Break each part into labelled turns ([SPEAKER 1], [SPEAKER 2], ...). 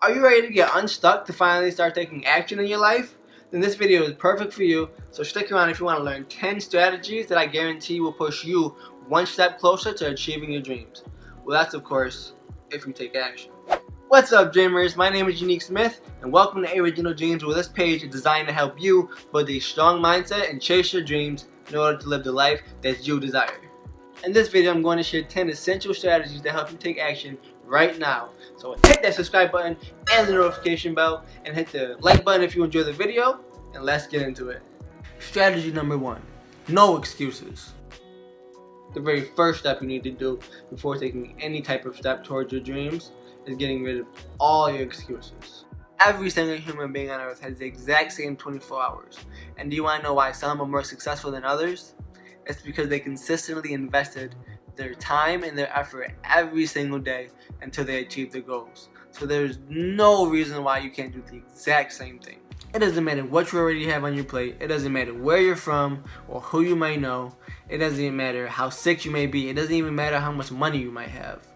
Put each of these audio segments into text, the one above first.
[SPEAKER 1] Are you ready to get unstuck to finally start taking action in your life? Then this video is perfect for you, so stick around if you want to learn 10 strategies that I guarantee will push you one step closer to achieving your dreams. Well, that's of course, if you take action. What's up, dreamers? My name is Unique Smith, and welcome to Original Dreams, where this page is designed to help you build a strong mindset and chase your dreams in order to live the life that you desire. In this video, I'm going to share 10 essential strategies to help you take action right now. So hit that subscribe button and the notification bell, and hit the like button if you enjoy the video, and let's get into it. Strategy number 1, no excuses. The very first step you need to do before taking any type of step towards your dreams is getting rid of all your excuses. Every single human being on earth has the exact same 24 hours. And do you want to know why some are more successful than others? It's because they consistently invested their time and their effort every single day until they achieve their goals. So there's no reason why you can't do the exact same thing. It doesn't matter what you already have on your plate. It doesn't matter where you're from or who you might know. It doesn't matter how sick you may be. It doesn't even matter how much money you might have.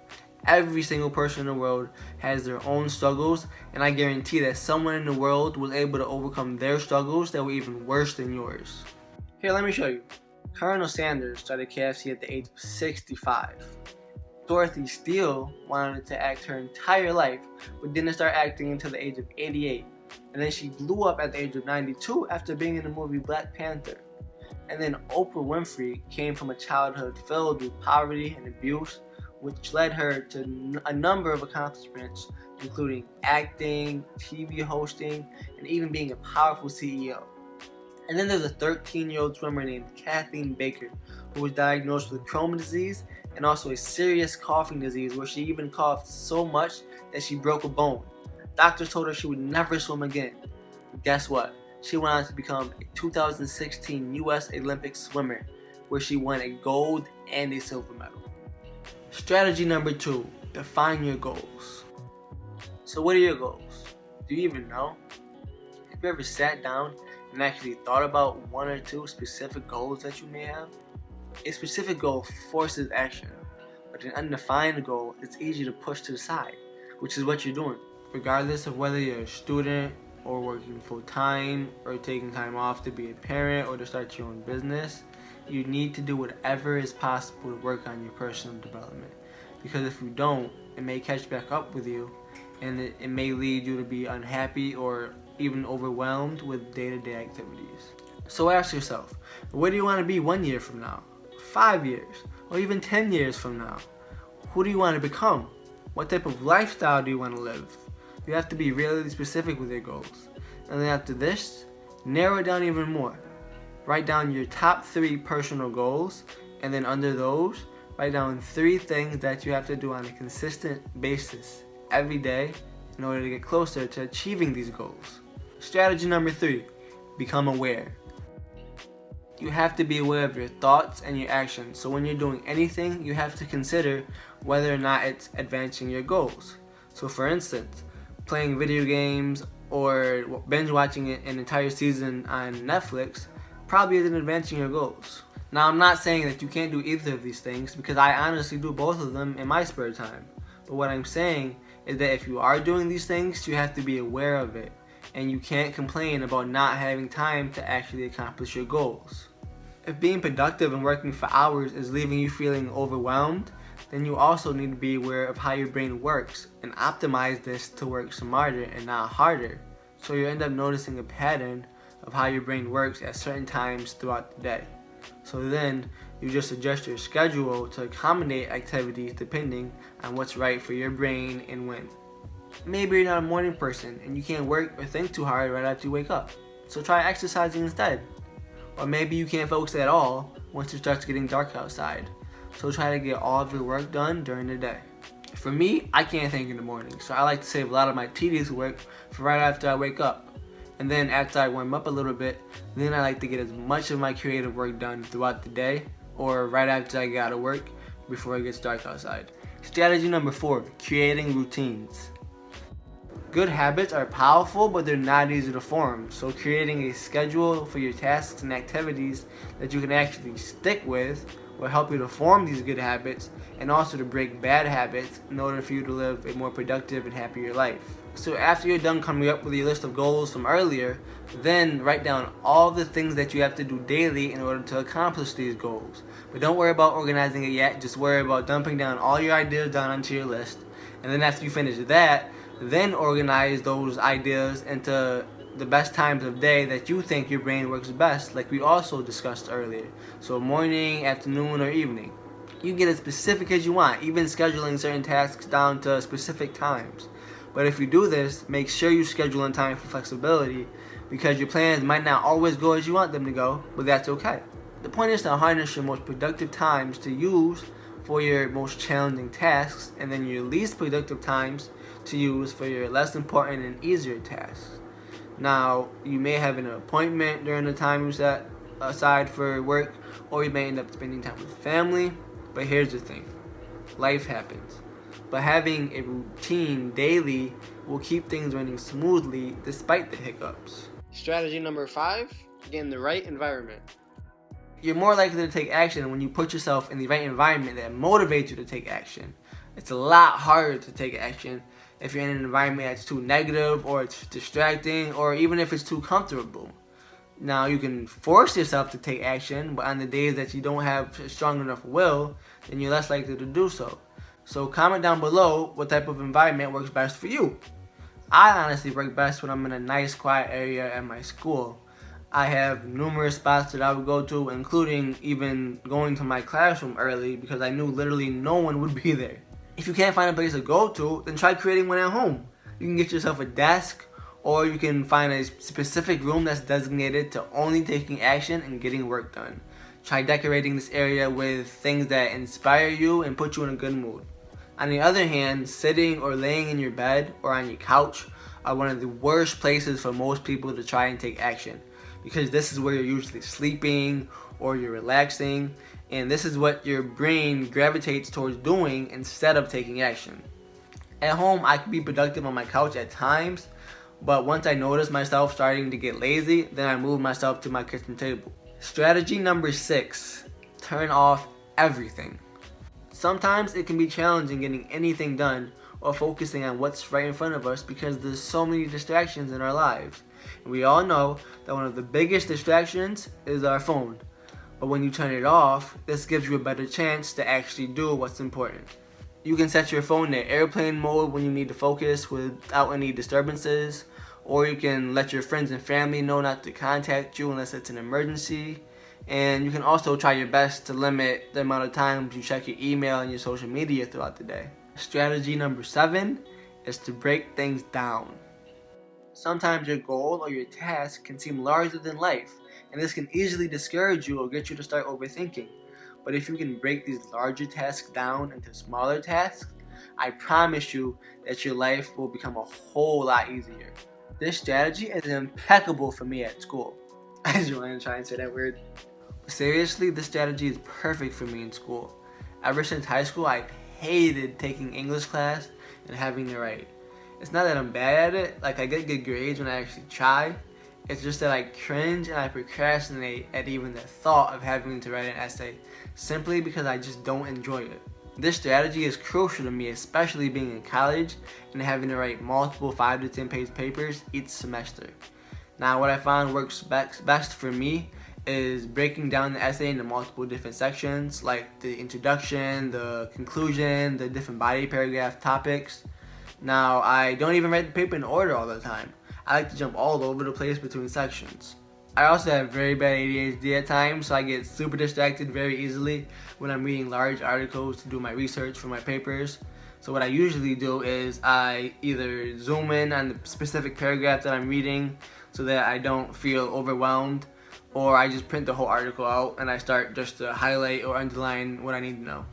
[SPEAKER 1] Every single person in the world has their own struggles, and I guarantee that someone in the world was able to overcome their struggles that were even worse than yours. Here, let me show you. Colonel Sanders started KFC at the age of 65. Dorothy Steele wanted to act her entire life, but didn't start acting until the age of 88. And then she blew up at the age of 92 after being in the movie Black Panther. And then Oprah Winfrey came from a childhood filled with poverty and abuse, which led her to a number of accomplishments, including acting, TV hosting, and even being a powerful CEO. And then there's a 13-year-old swimmer named Kathleen Baker, who was diagnosed with Crohn's disease and also a serious coughing disease where she even coughed so much that she broke a bone. Doctors told her she would never swim again. But guess what? She went on to become a 2016 U.S. Olympic swimmer, where she won a gold and a silver medal. Strategy number 2, define your goals. So what are your goals? Do you even know? Have you ever sat down and actually thought about one or two specific goals that you may have? A specific goal forces action, but an undefined goal is easy to push to the side, which is what you're doing. Regardless of whether you're a student or working full-time or taking time off to be a parent or to start your own business, you need to do whatever is possible to work on your personal development. Because if you don't, it may catch back up with you, and it may lead you to be unhappy or even overwhelmed with day-to-day activities. So ask yourself, where do you want to be 1 year from now, 5 years, or even 10 years from now? Who do you want to become? What type of lifestyle do you want to live? You have to be really specific with your goals. And then after this, narrow it down even more. Write down your top 3 personal goals, and then under those, write down 3 things that you have to do on a consistent basis every day in order to get closer to achieving these goals. Strategy number 3, become aware. You have to be aware of your thoughts and your actions. So when you're doing anything, you have to consider whether or not it's advancing your goals. So for instance, playing video games or binge watching an entire season on Netflix probably isn't advancing your goals. Now, I'm not saying that you can't do either of these things, because I honestly do both of them in my spare time. But what I'm saying is that if you are doing these things, you have to be aware of it, and you can't complain about not having time to actually accomplish your goals. If being productive and working for hours is leaving you feeling overwhelmed, then you also need to be aware of how your brain works and optimize this to work smarter and not harder. So you end up noticing a pattern of how your brain works at certain times throughout the day. So then you just adjust your schedule to accommodate activities depending on what's right for your brain and when. Maybe you're not a morning person and you can't work or think too hard right after you wake up, so try exercising instead. Or maybe you can't focus at all once it starts getting dark outside, so try to get all of your work done during the day. For me, I can't think in the morning, so I like to save a lot of my tedious work for right after I wake up. And then after I warm up a little bit, then I like to get as much of my creative work done throughout the day, or right after I get out of work before it gets dark outside. Strategy number 4, creating routines. Good habits are powerful, but they're not easy to form. So creating a schedule for your tasks and activities that you can actually stick with will help you to form these good habits and also to break bad habits in order for you to live a more productive and happier life. So after you're done coming up with your list of goals from earlier, then write down all the things that you have to do daily in order to accomplish these goals. But don't worry about organizing it yet, just worry about dumping down all your ideas down onto your list. And then after you finish that, then organize those ideas into the best times of day that you think your brain works best, like we also discussed earlier. So morning, afternoon, or evening. You can get as specific as you want, even scheduling certain tasks down to specific times. But if you do this, make sure you schedule in time for flexibility, because your plans might not always go as you want them to go, but that's okay. The point is to harness your most productive times to use for your most challenging tasks, and then your least productive times to use for your less important and easier tasks. Now, you may have an appointment during the time you set aside for work, or you may end up spending time with family, but here's the thing. Life happens. But having a routine daily will keep things running smoothly despite the hiccups. Strategy number 5, get in the right environment. You're more likely to take action when you put yourself in the right environment that motivates you to take action. It's a lot harder to take action if you're in an environment that's too negative, or it's distracting, or even if it's too comfortable. Now, you can force yourself to take action, but on the days that you don't have a strong enough will, then you're less likely to do so. So comment down below what type of environment works best for you. I honestly work best when I'm in a nice quiet area at my school. I have numerous spots that I would go to, including even going to my classroom early, because I knew literally no one would be there. If you can't find a place to go to, then try creating one at home. You can get yourself a desk, or you can find a specific room that's designated to only taking action and getting work done. Try decorating this area with things that inspire you and put you in a good mood. On the other hand, sitting or laying in your bed or on your couch are one of the worst places for most people to try and take action, because this is where you're usually sleeping or you're relaxing, and this is what your brain gravitates towards doing instead of taking action. At home, I can be productive on my couch at times, but once I notice myself starting to get lazy, then I move myself to my kitchen table. Strategy number 6, turn off everything. Sometimes it can be challenging getting anything done or focusing on what's right in front of us because there's so many distractions in our lives. And we all know that one of the biggest distractions is our phone. But when you turn it off, this gives you a better chance to actually do what's important. You can set your phone to airplane mode when you need to focus without any disturbances, or you can let your friends and family know not to contact you unless it's an emergency. And you can also try your best to limit the amount of times you check your email and your social media throughout the day. Strategy number 7 is to break things down. Sometimes your goal or your task can seem larger than life, and this can easily discourage you or get you to start overthinking. But if you can break these larger tasks down into smaller tasks, I promise you that your life will become a whole lot easier. This strategy is impeccable for me at school. I just want to try and say that word. Seriously, this strategy is perfect for me in school. Ever since high school, I hated taking English class and having to write. It's not that I'm bad at it, like I get good grades when I actually try. It's just that I cringe and I procrastinate at even the thought of having to write an essay, simply because I just don't enjoy it. This strategy is crucial to me, especially being in college and having to write multiple 5 to 10 page papers each semester. Now, what I found works best for me is breaking down the essay into multiple different sections, like the introduction, the conclusion, the different body paragraph topics. Now, I don't even write the paper in order all the time. I like to jump all over the place between sections. I also have very bad ADHD at times, so I get super distracted very easily when I'm reading large articles to do my research for my papers. So what I usually do is I either zoom in on the specific paragraph that I'm reading so that I don't feel overwhelmed, or I just print the whole article out and I start just to highlight or underline what I need to know.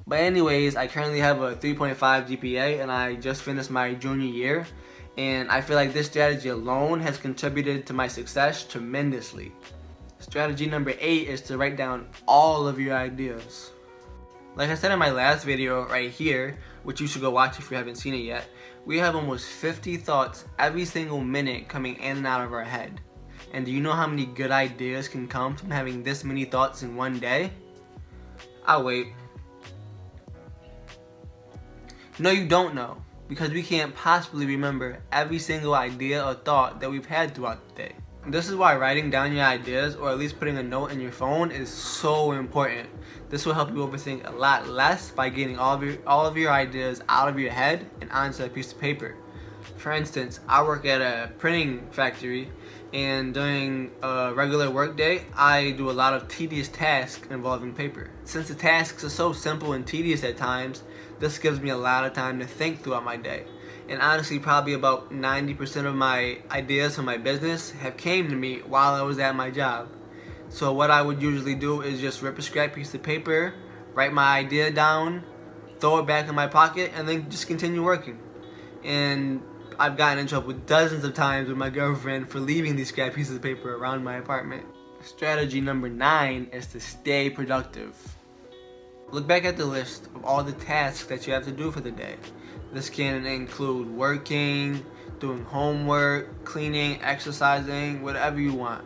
[SPEAKER 1] But anyways, I currently have a 3.5 GPA and I just finished my junior year, and I feel like this strategy alone has contributed to my success tremendously. Strategy number 8 is to write down all of your ideas. Like I said in my last video right here, which you should go watch if you haven't seen it yet, we have almost 50 thoughts every single minute coming in and out of our head. And do you know how many good ideas can come from having this many thoughts in one day? I'll wait. No, you don't know. because we can't possibly remember every single idea or thought that we've had throughout the day. This is why writing down your ideas, or at least putting a note in your phone, is so important. This will help you overthink a lot less by getting all of your ideas out of your head and onto a piece of paper. For instance, I work at a printing factory, and during a regular work day, I do a lot of tedious tasks involving paper. Since the tasks are so simple and tedious at times, this gives me a lot of time to think throughout my day. And honestly, probably about 90% of my ideas for my business have came to me while I was at my job. So what I would usually do is just rip a scrap piece of paper, write my idea down, throw it back in my pocket, and then just continue working. And I've gotten in trouble dozens of times with my girlfriend for leaving these scrap pieces of paper around my apartment. Strategy number 9 is to stay productive. Look back at the list of all the tasks that you have to do for the day. This can include working, doing homework, cleaning, exercising, whatever you want.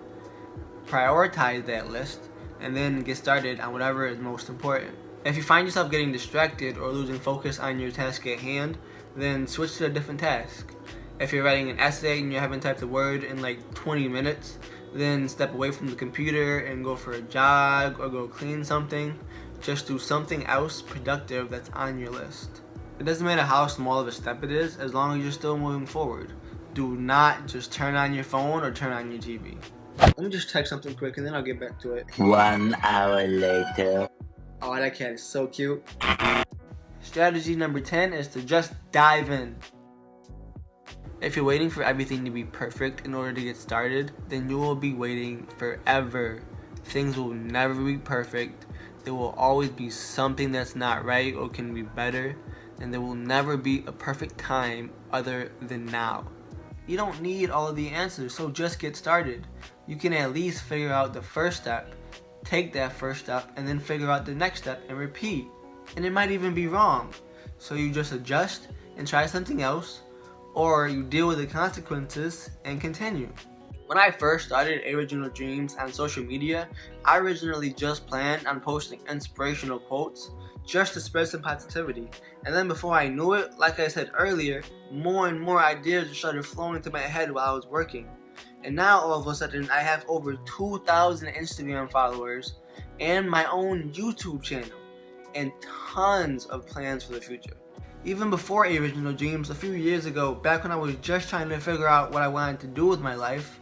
[SPEAKER 1] Prioritize that list and then get started on whatever is most important. If you find yourself getting distracted or losing focus on your task at hand, then switch to a different task. If you're writing an essay and you haven't typed a word in like 20 minutes, then step away from the computer and go for a jog or go clean something. Just do something else productive that's on your list. It doesn't matter how small of a step it is, as long as you're still moving forward. Do not just turn on your phone or turn on your TV. Let me just check something quick and then I'll get back to it.
[SPEAKER 2] 1 hour later.
[SPEAKER 1] Oh, that cat is so cute. Strategy number 10 is to just dive in. If you're waiting for everything to be perfect in order to get started, then you will be waiting forever. Things will never be perfect. There will always be something that's not right or can be better, and there will never be a perfect time other than now. You don't need all of the answers, so just get started. You can at least figure out the first step, take that first step, and then figure out the next step and repeat. And it might even be wrong. So you just adjust and try something else, or you deal with the consequences and continue. When I first started Original Dreams on social media, I originally just planned on posting inspirational quotes just to spread some positivity. And then before I knew it, like I said earlier, more and more ideas just started flowing into my head while I was working. And now all of a sudden I have over 2,000 Instagram followers and my own YouTube channel and tons of plans for the future. Even before Original Dreams, a few years ago, back when I was just trying to figure out what I wanted to do with my life,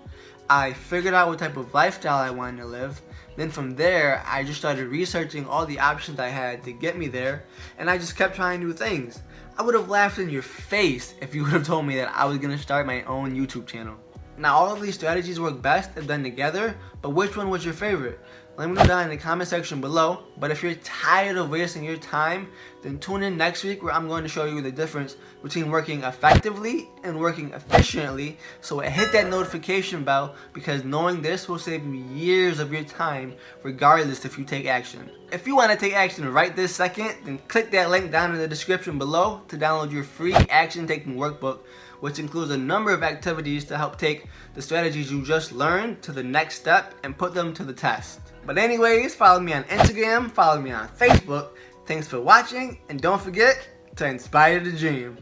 [SPEAKER 1] I figured out what type of lifestyle I wanted to live. Then from there, I just started researching all the options I had to get me there, and I just kept trying new things. I would have laughed in your face if you would have told me that I was going to start my own YouTube channel. Now, all of these strategies work best if done together, but which one was your favorite? Let me know down in the comment section below. But if you're tired of wasting your time, then tune in next week where I'm going to show you the difference between working effectively and working efficiently. So hit that notification bell, because knowing this will save you years of your time regardless if you take action. If you want to take action right this second, then click that link down in the description below to download your free action taking workbook, which includes a number of activities to help take the strategies you just learned to the next step and put them to the test. But anyways, follow me on Instagram, follow me on Facebook. Thanks for watching, and don't forget to inspire the dream.